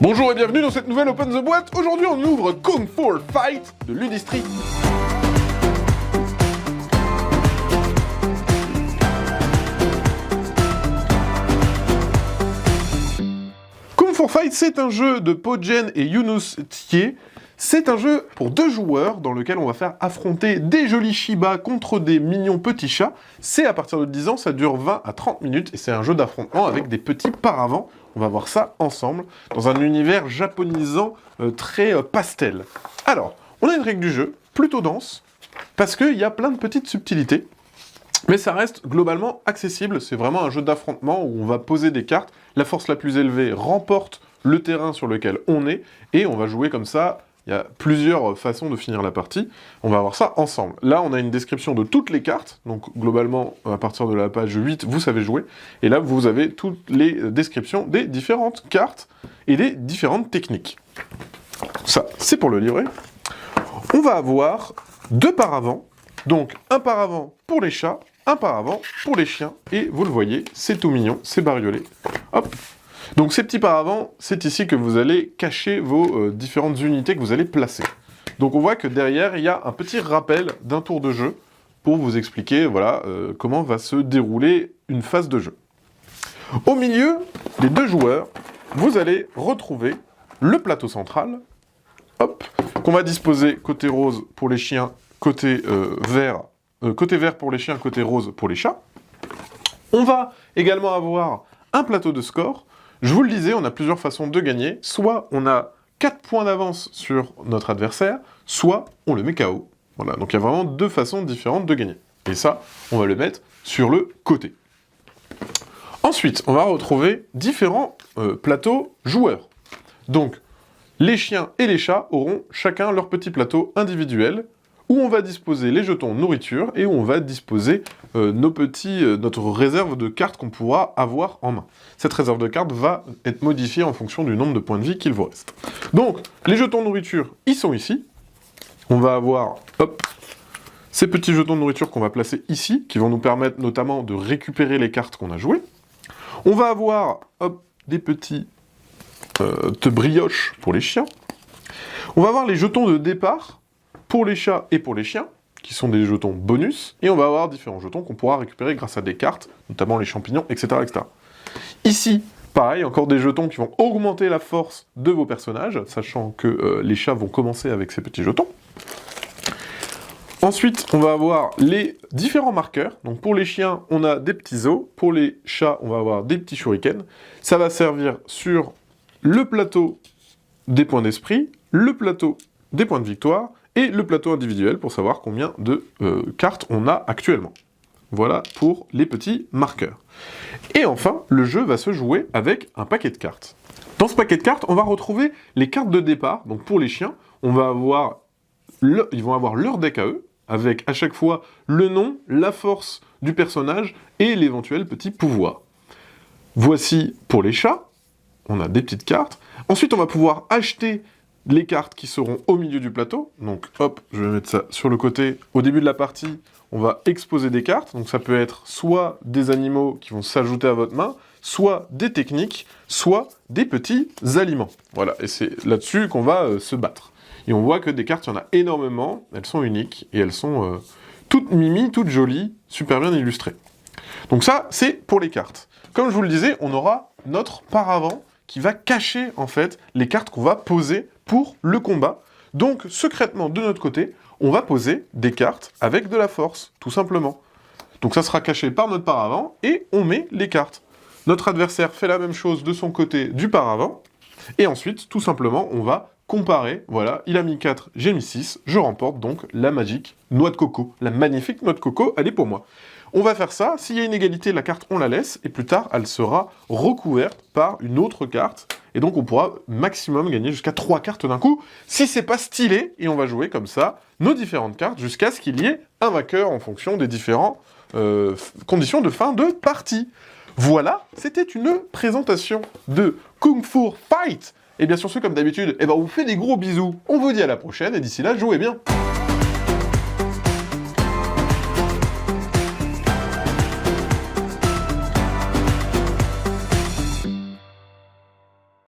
Bonjour et bienvenue dans cette nouvelle Open the Boîte. Aujourd'hui on ouvre Kung Fu Fight de Ludistri. Kung Fu Fight, c'est un jeu de Pojen et Younous Thier. C'est un jeu pour 2 joueurs dans lequel on va faire affronter des jolis Shiba contre des mignons petits chats. C'est à partir de 10 ans, ça dure 20 à 30 minutes et c'est un jeu d'affrontement avec des petits paravents. On va voir ça ensemble dans un univers japonisant très pastel. Alors, on a une règle du jeu plutôt dense parce qu'il y a plein de petites subtilités. Mais ça reste globalement accessible, c'est vraiment un jeu d'affrontement où on va poser des cartes, la force la plus élevée remporte le terrain sur lequel on est, et on va jouer comme ça. Il y a plusieurs façons de finir la partie, on va voir ça ensemble. Là, on a une description de toutes les cartes, donc globalement, à partir de la page 8, vous savez jouer, et là, vous avez toutes les descriptions des différentes cartes et des différentes techniques. Ça, c'est pour le livret. On va avoir 2 paravents, donc un paravent pour les chats, un paravent pour les chiens, et vous le voyez, c'est tout mignon, c'est bariolé. Hop. Donc ces petits paravents, c'est ici que vous allez cacher vos différentes unités que vous allez placer. Donc on voit que derrière, il y a un petit rappel d'un tour de jeu pour vous expliquer voilà, comment va se dérouler une phase de jeu. Au milieu des 2 joueurs, vous allez retrouver le plateau central, hop, qu'on va disposer côté rose pour les chiens, côté vert pour les chiens, côté rose pour les chats. On va également avoir un plateau de score. Je vous le disais, on a plusieurs façons de gagner. Soit on a 4 points d'avance sur notre adversaire, soit on le met KO. Voilà, donc il y a vraiment 2 façons différentes de gagner. Et ça, on va le mettre sur le côté. Ensuite, on va retrouver différents plateaux joueurs. Donc, les chiens et les chats auront chacun leur petit plateau individuel, où on va disposer les jetons nourriture et où on va disposer notre réserve de cartes qu'on pourra avoir en main. Cette réserve de cartes va être modifiée en fonction du nombre de points de vie qu'il vous reste. Donc, les jetons nourriture, ils sont ici. On va avoir, hop, ces petits jetons de nourriture qu'on va placer ici, qui vont nous permettre notamment de récupérer les cartes qu'on a jouées. On va avoir, hop, des petits brioches pour les chiens. On va avoir les jetons de départ, pour les chats et pour les chiens, qui sont des jetons bonus, et on va avoir différents jetons qu'on pourra récupérer grâce à des cartes, notamment les champignons, etc., etc. Ici, pareil, encore des jetons qui vont augmenter la force de vos personnages, sachant que les chats vont commencer avec ces petits jetons. Ensuite, on va avoir les différents marqueurs. Donc pour les chiens, on a des petits os, pour les chats, on va avoir des petits shurikens. Ça va servir sur le plateau des points d'esprit, le plateau des points de victoire, et le plateau individuel pour savoir combien de cartes on a actuellement. Voilà pour les petits marqueurs. Et enfin, le jeu va se jouer avec un paquet de cartes. Dans ce paquet de cartes, on va retrouver les cartes de départ. Donc pour les chiens, ils vont avoir leur deck à eux, avec à chaque fois le nom, la force du personnage et l'éventuel petit pouvoir. Voici pour les chats, on a des petites cartes. Ensuite, on va pouvoir acheter les cartes qui seront au milieu du plateau. Donc hop, je vais mettre ça sur le côté. Au début de la partie, on va exposer des cartes. Donc ça peut être soit des animaux qui vont s'ajouter à votre main, soit des techniques, soit des petits aliments. Voilà, et c'est là-dessus qu'on va se battre. Et on voit que des cartes, il y en a énormément, elles sont uniques, et elles sont toutes mimi, toutes jolies, super bien illustrées. Donc ça, c'est pour les cartes. Comme je vous le disais, on aura notre paravent qui va cacher, en fait, les cartes qu'on va poser pour le combat. Donc, secrètement, de notre côté, on va poser des cartes avec de la force, tout simplement. Donc ça sera caché par notre paravent, et on met les cartes. Notre adversaire fait la même chose de son côté du paravent, et ensuite, tout simplement, on va comparer. Voilà, il a mis 4, j'ai mis 6, je remporte donc la magique noix de coco. La magnifique noix de coco, elle est pour moi. On va faire ça, s'il y a une égalité, la carte, on la laisse, et plus tard, elle sera recouverte par une autre carte, et donc on pourra maximum gagner jusqu'à 3 cartes d'un coup, si c'est pas stylé, et on va jouer comme ça nos différentes cartes, jusqu'à ce qu'il y ait un vainqueur en fonction des différentes conditions de fin de partie. Voilà, c'était une présentation de Kung Fu Fight. Et bien sur ce, comme d'habitude, on vous fait des gros bisous, on vous dit à la prochaine, et d'ici là, jouez bien.